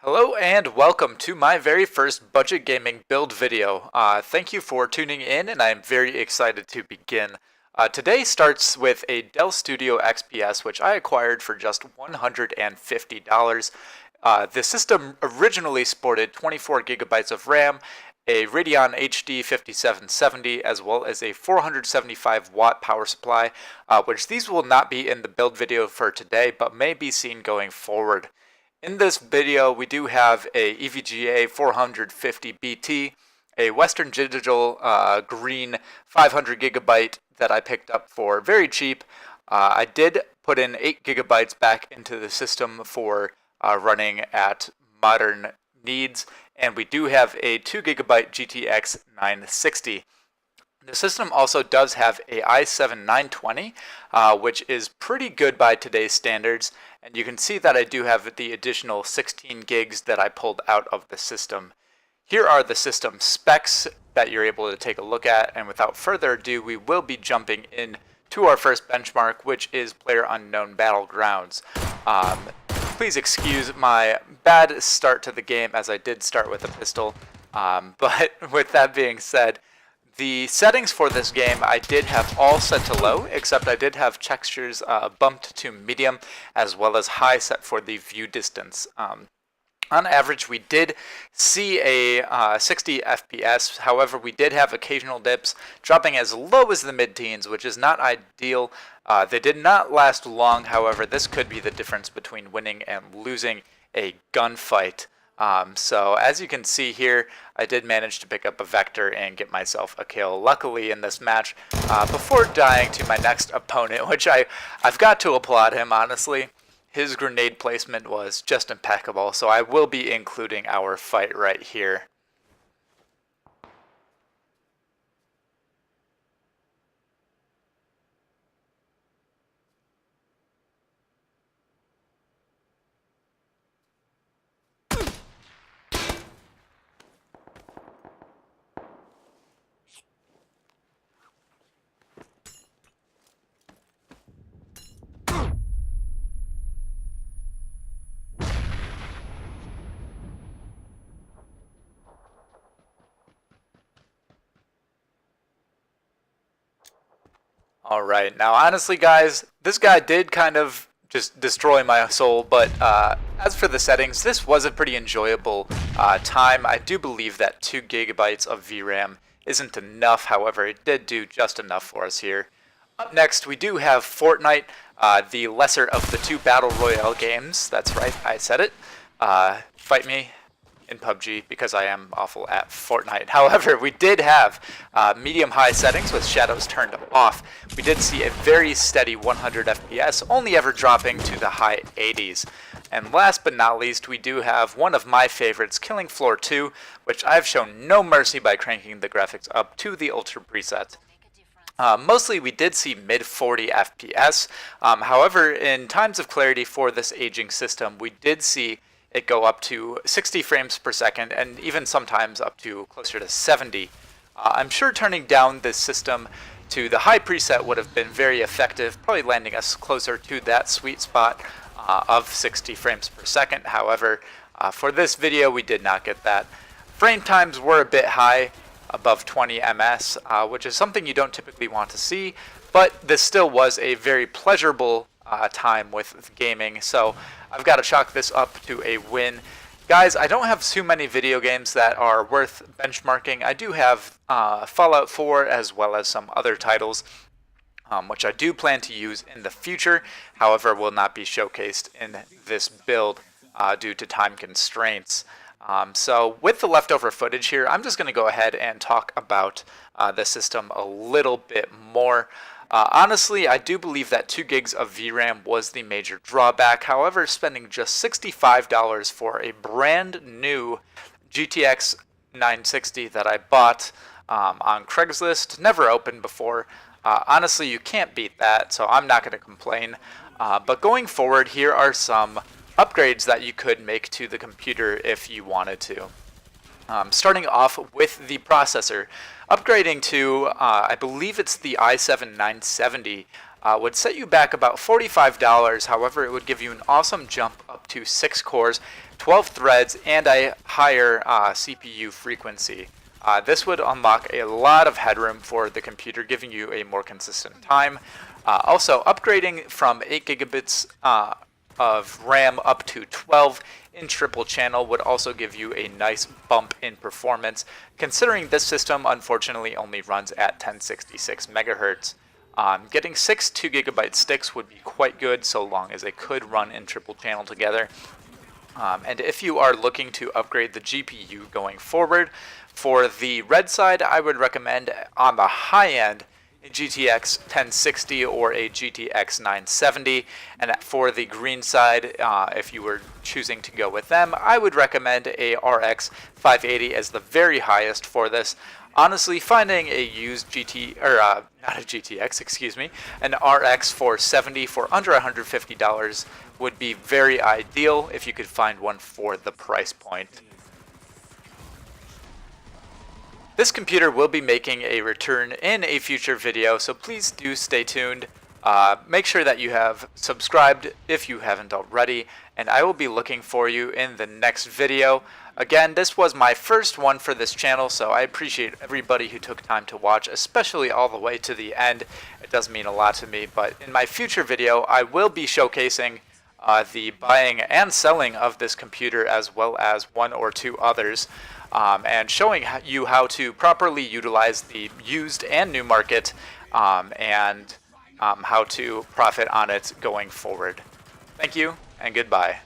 Hello and welcome to my very first budget gaming build video. Thank you for tuning in and I'm very excited to begin. Today starts with a Dell Studio XPS which I acquired for just $150. The system originally sported 24 gigabytes of RAM, a Radeon HD 5770, as well as a 475 watt power supply, which these will not be in the build video for today but may be seen going forward. In this video, we do have a EVGA 450BT, a Western Digital green 500 gigabyte that I picked up for very cheap. I did put in 8 gigabytes back into the system for running at modern needs, and we do have a 2 gigabyte GTX 960. The system also does have a i7 920, which is pretty good by today's standards, and you can see that I do have the additional 16 gigs that I pulled out of the system. Here are the system specs that you're able to take a look at, and without further ado, we will be jumping in to our first benchmark, which is PlayerUnknown Battlegrounds. Please excuse my bad start to the game, as I did start with a pistol, but with that being said, the settings for this game I did have all set to low, except I did have textures bumped to medium, as well as high set for the view distance. On average, we did see a 60 FPS, however, we did have occasional dips, dropping as low as the mid-teens, which is not ideal. They did not last long, however, this could be the difference between winning and losing a gunfight. So as you can see here, I did manage to pick up a Vector and get myself a kill, luckily in this match, before dying to my next opponent, which I've got to applaud him, honestly. His grenade placement was just impeccable, so I will be including our fight right here. Alright, now honestly guys, this guy did kind of just destroy my soul, but as for the settings, this was a pretty enjoyable time. I do believe that 2 gigabytes of VRAM isn't enough, however, it did do just enough for us here. Up next, we do have Fortnite, the lesser of the 2 Battle Royale games. That's right, I said it. Fight me in PUBG because I am awful at Fortnite. However, we did have medium-high settings with shadows turned off. We did see a very steady 100 FPS, only ever dropping to the high 80s. And last but not least, we do have one of my favorites, Killing Floor 2, which I've shown no mercy by cranking the graphics up to the Ultra preset. Mostly we did see mid 40 FPS. However, in times of clarity for this aging system, we did see it go up to 60 frames per second and even sometimes up to closer to 70. I'm sure turning down this system to the high preset would have been very effective, probably landing us closer to that sweet spot of 60 frames per second. However, for this video we did not get that. Frame times were a bit high, above 20 ms, which is something you don't typically want to see, but this still was a very pleasurable time with gaming, so I've got to chalk this up to a win. Guys, I don't have too many video games that are worth benchmarking. I do have Fallout 4 as well as some other titles, which I do plan to use in the future, however will not be showcased in this build due to time constraints. So with the leftover footage here, I'm just going to go ahead and talk about the system a little bit more. Honestly, I do believe that 2 gigs of VRAM was the major drawback. However, spending just $65 for a brand new GTX 960 that I bought on Craigslist, never opened before, honestly, you can't beat that, so I'm not going to complain. But going forward, here are some upgrades that you could make to the computer if you wanted to. Starting off with the processor, upgrading to, I believe it's the i7 970, would set you back about $45. However, it would give you an awesome jump up to 6 cores, 12 threads, and a higher CPU frequency. This would unlock a lot of headroom for the computer, giving you a more consistent time. Also, upgrading from 8 gigabits of RAM up to 12 in triple channel would also give you a nice bump in performance, considering this system unfortunately only runs at 1066 megahertz. Getting 6 2 gigabyte sticks would be quite good, so long as they could run in triple channel together. And if you are looking to upgrade the GPU going forward, for the red side, I would recommend on the high end a GTX 1060 or a GTX 970, and for the green side, if you were choosing to go with them, I would recommend a RX 580 as the very highest for this. Honestly, finding a used an RX 470 for under $150 would be very ideal if you could find one for the price point. This computer will be making a return in a future video, so please do stay tuned. Make sure that you have subscribed if you haven't already, and I will be looking for you in the next video. Again, this was my first one for this channel, so I appreciate everybody who took time to watch, especially all the way to the end. It does mean a lot to me, but in my future video, I will be showcasing the buying and selling of this computer, as well as one or two others, and showing you how to properly utilize the used and new market, and how to profit on it going forward. Thank you, and goodbye.